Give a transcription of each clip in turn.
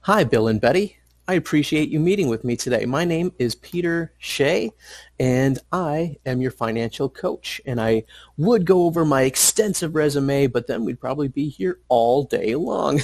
Hi, Bill and Betty. I appreciate you meeting with me today. My name is Peter Shea, and I am your financial coach. And I would go over my extensive resume, but then we'd probably be here all day long.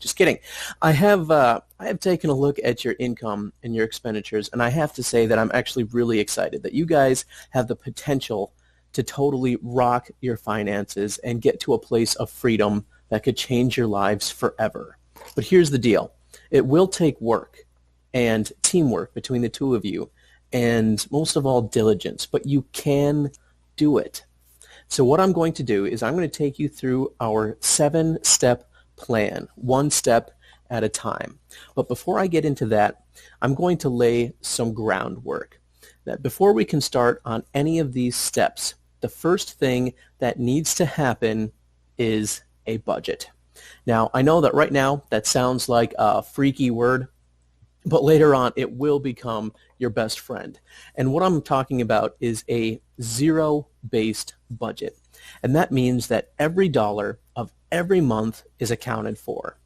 Just kidding. I have taken a look at your income and your expenditures, and I have to say that I'm actually really excited that you guys have the potential to totally rock your finances and get to a place of freedom that could change your lives forever. But here's the deal. It will take work and teamwork between the two of you, and most of all, diligence, but you can do it. So what I'm going to do is I'm going to take you through our 7-step plan, one step at a time. But before I get into that, I'm going to lay some groundwork. That before we can start on any of these steps, the first thing that needs to happen is a budget. Now, I know that right now that sounds like a freaky word, but later on it will become your best friend. And what I'm talking about is a zero-based budget. And that means that every dollar of every month is accounted for.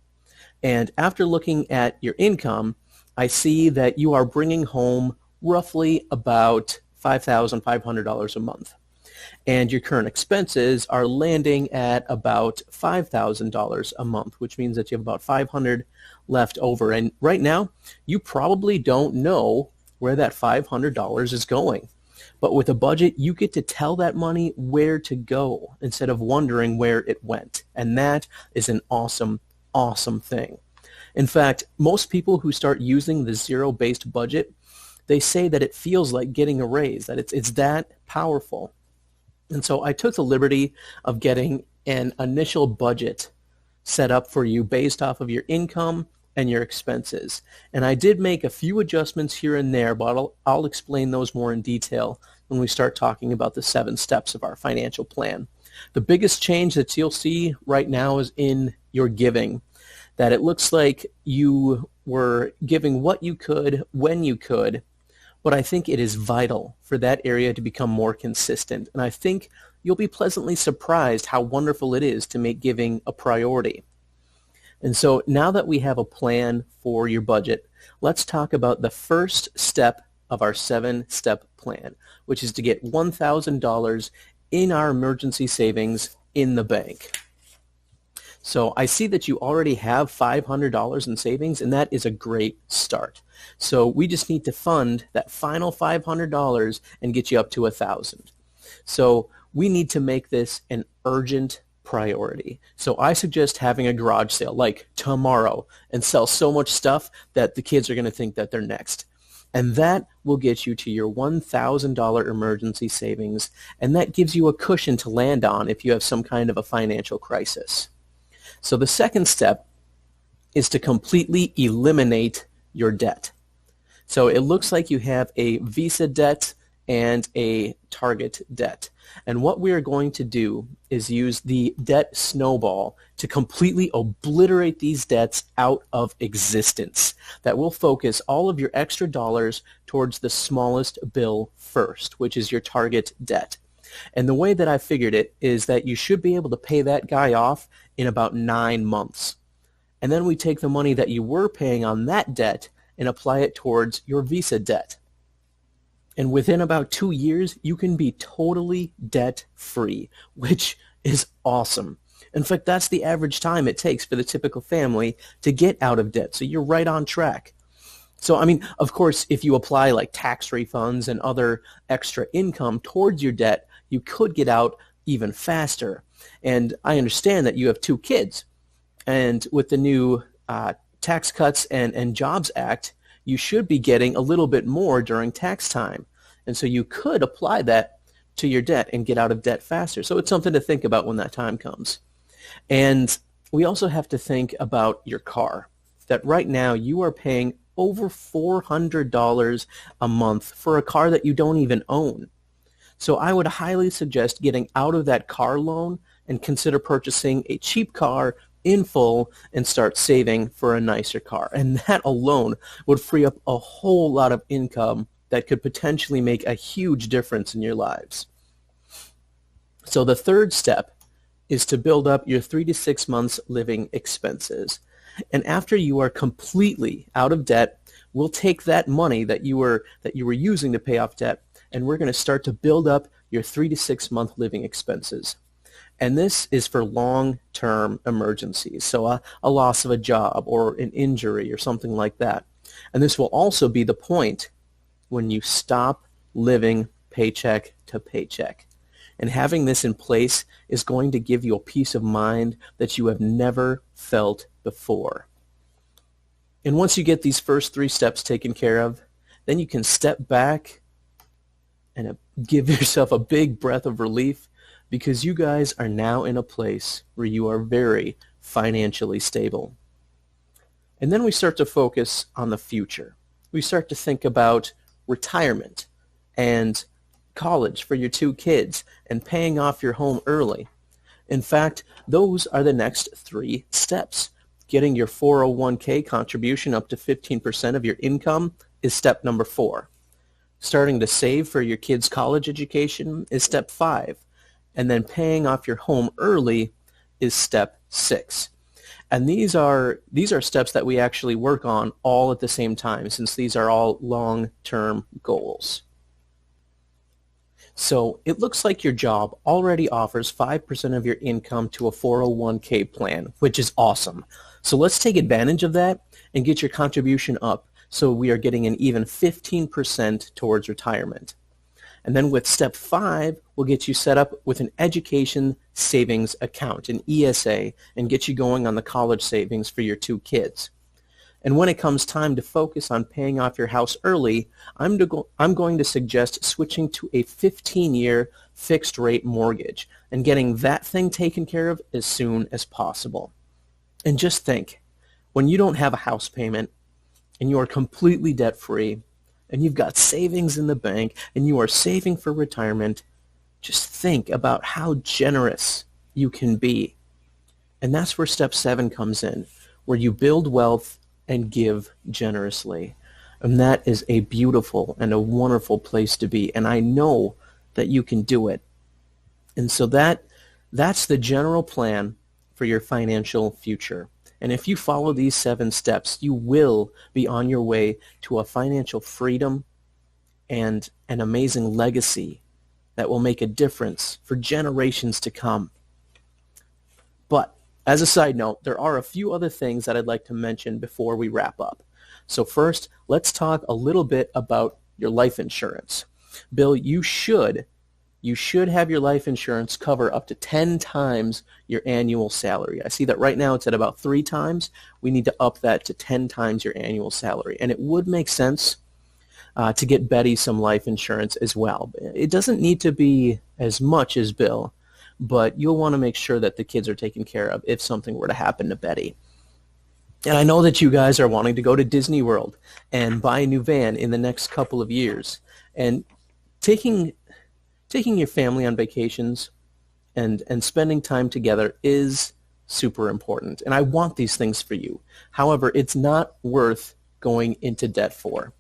And after looking at your income, I see that you are bringing home roughly about $5,500 a month. And your current expenses are landing at about $5,000 a month, which means that you have about $500 left over. And right now, you probably don't know where that $500 is going. But with a budget, you get to tell that money where to go instead of wondering where it went. And that is an awesome, awesome thing. In fact, most people who start using the zero-based budget, they say that it feels like getting a raise, that it's that powerful. And so I took the liberty of getting an initial budget set up for you based off of your income and your expenses. And I did make a few adjustments here and there, but I'll explain those more in detail when we start talking about the 7 steps of our financial plan. The biggest change that you'll see right now is in your giving, that it looks like you were giving what you could when you could, but I think it is vital for that area to become more consistent. And I think you'll be pleasantly surprised how wonderful it is to make giving a priority. And so now that we have a plan for your budget, let's talk about the first step of our 7-step plan, which is to get $1,000 in our emergency savings in the bank. So I see that you already have $500 in savings, and that is a great start. So we just need to fund that final $500 and get you up to $1,000. So we need to make this an urgent priority. So I suggest having a garage sale like tomorrow and sell so much stuff that the kids are going to think that they're next. And that will get you to your $1,000 emergency savings, and that gives you a cushion to land on if you have some kind of a financial crisis. So the second step is to completely eliminate your debt. So it looks like you have a Visa debt and a Target debt. And what we are going to do is use the debt snowball to completely obliterate these debts out of existence. That will focus all of your extra dollars towards the smallest bill first, which is your Target debt. And the way that I figured it is that you should be able to pay that guy off in about 9 months. And then we take the money that you were paying on that debt and apply it towards your Visa debt. And within about 2 years, you can be totally debt-free, which is awesome. In fact, that's the average time it takes for the typical family to get out of debt. So you're right on track. So, I mean, of course, if you apply like tax refunds and other extra income towards your debt, you could get out even faster. And I understand that you have 2 kids. And with the new Tax Cuts and Jobs Act, you should be getting a little bit more during tax time. And so you could apply that to your debt and get out of debt faster. So it's something to think about when that time comes. And we also have to think about your car, that right now you are paying over $400 a month for a car that you don't even own. So I would highly suggest getting out of that car loan and consider purchasing a cheap car in full and start saving for a nicer car. And that alone would free up a whole lot of income that could potentially make a huge difference in your lives. So the third step is to build up your 3 to 6 months living expenses. And after you are completely out of debt, we'll take that money that you were using to pay off debt, and we're going to start to build up your 3 to 6 month living expenses. And this is for long-term emergencies, so a loss of a job or an injury or something like that. And this will also be the point when you stop living paycheck to paycheck. And having this in place is going to give you a peace of mind that you have never felt before. And once you get these first 3 steps taken care of, then you can step back and give yourself a big breath of relief, because you guys are now in a place where you are very financially stable. And then we start to focus on the future. We start to think about retirement and college for your 2 kids and paying off your home early. In fact, those are the next 3 steps. Getting your 401k contribution up to 15% of your income is step number 4. Starting to save for your kids' college education is step 5. And then paying off your home early is step 6. And these are steps that we actually work on all at the same time, since these are all long-term goals. So it looks like your job already offers 5% of your income to a 401k plan, which is awesome. So let's take advantage of that and get your contribution up so we are getting an even 15% towards retirement. And then with step 5, we'll get you set up with an education savings account, an ESA, and get you going on the college savings for your 2 kids. And when it comes time to focus on paying off your house early, I'm going to suggest switching to a 15-year fixed rate mortgage and getting that thing taken care of as soon as possible. And just think, when you don't have a house payment and you are completely debt-free, and you've got savings in the bank, and you are saving for retirement, just think about how generous you can be. And that's where step 7 comes in, where you build wealth and give generously. And that is a beautiful and a wonderful place to be. And I know that you can do it. And so that's the general plan for your financial future. And if you follow these 7 steps, you will be on your way to a financial freedom and an amazing legacy that will make a difference for generations to come. But as a side note, there are a few other things that I'd like to mention before we wrap up. So first, let's talk a little bit about your life insurance. Bill, you should have your life insurance cover up to 10 times your annual salary. I see that right now it's at about 3 times. We need to up that to 10 times your annual salary. And it would make sense to get Betty some life insurance as well. It doesn't need to be as much as Bill, but you'll want to make sure that the kids are taken care of if something were to happen to Betty. And I know that you guys are wanting to go to Disney World and buy a new van in the next couple of years. And taking your family on vacations and spending time together is super important. And I want these things for you. However, it's not worth going into debt for.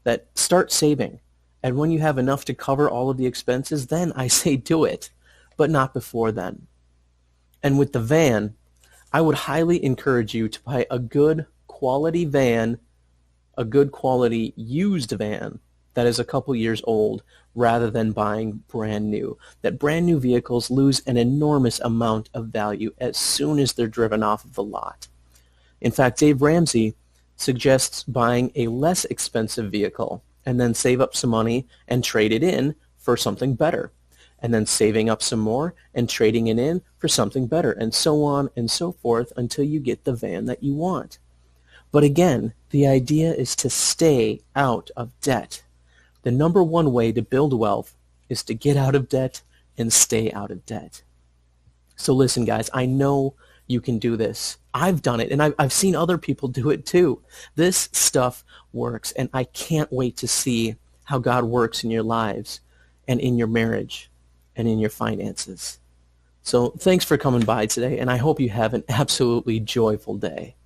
That start saving. And when you have enough to cover all of the expenses, then I say do it, but not before then. And with the van, I would highly encourage you to buy a good quality van, a good quality used van that is a couple years old, rather than buying brand new. That brand new vehicles lose an enormous amount of value as soon as they're driven off of the lot. In fact, Dave Ramsey suggests buying a less expensive vehicle and then save up some money and trade it in for something better, and then saving up some more and trading it in for something better, and so on and so forth until you get the van that you want. But again, the idea is to stay out of debt. The number one way to build wealth is to get out of debt and stay out of debt. So listen, guys, I know you can do this. I've done it, and I've seen other people do it too. This stuff works, and I can't wait to see how God works in your lives and in your marriage and in your finances. So thanks for coming by today, and I hope you have an absolutely joyful day.